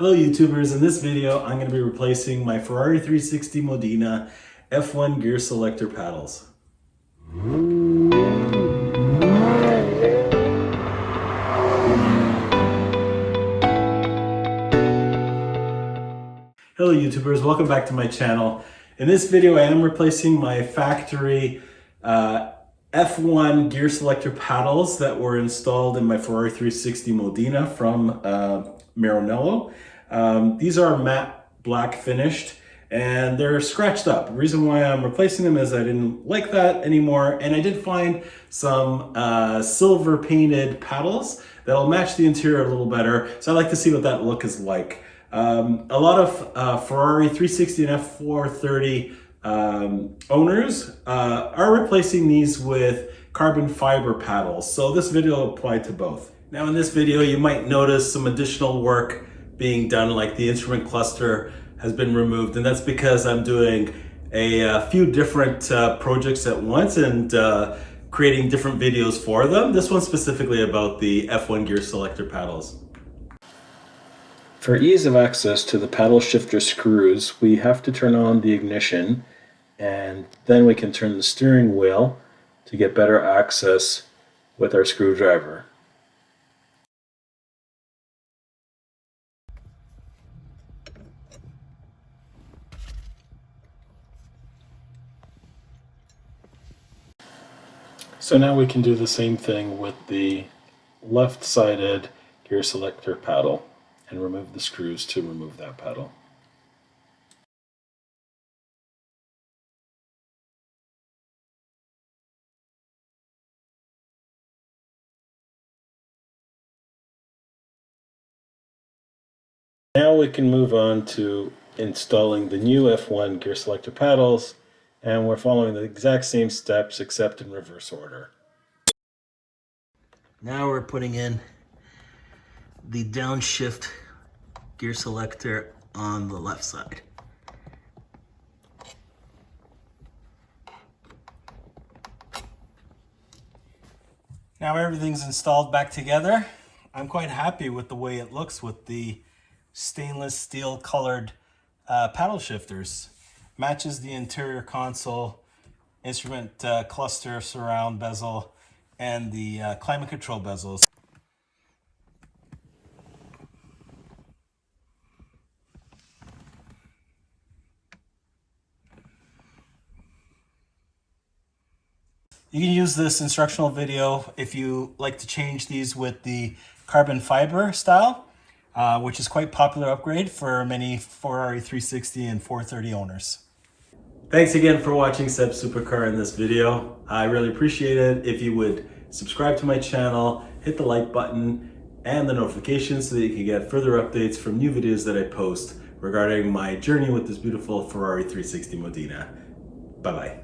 Hello YouTubers, in this video I'm going to be replacing my Ferrari 360 Modena F1 gear selector paddles. Hello YouTubers, welcome back to my channel. In this video I am replacing my factory F1 gear selector paddles that were installed in my Ferrari 360 Modena from Maranello. These are matte black finished and they're scratched up. The reason why I'm replacing them is I didn't like that anymore, and I did find some silver painted paddles that'll match the interior a little better, so I'd like to see what that look is like. A lot of Ferrari 360 and F430 owners are replacing these with carbon fiber paddles, so this video will apply to both. Now in this video you might notice some additional work being done, like the instrument cluster has been removed, and that's because I'm doing a few different projects at once and creating different videos for them. This one's specifically about the F1 gear selector paddles. For ease of access to the paddle shifter screws, we have to turn on the ignition, and then we can turn the steering wheel to get better access with our screwdriver. So now we can do the same thing with the left-sided gear selector paddle and remove the screws to remove that paddle. Now we can move on to installing the new F1 gear selector paddles, and we're following the exact same steps except in reverse order. Now we're putting in the downshift gear selector on the left side. Now everything's installed back together. I'm quite happy with the way it looks with the stainless steel colored paddle shifters. Matches the interior console, instrument cluster, surround bezel, and the climate control bezels. You can use this instructional video if you like to change these with the carbon fiber style, which is quite popular upgrade for many Ferrari 360 and 430 owners. Thanks again for watching Seb Supercar in this video. I really appreciate it if you would subscribe to my channel, hit the like button and the notifications so that you can get further updates from new videos that I post regarding my journey with this beautiful Ferrari 360 Modena. Bye-bye.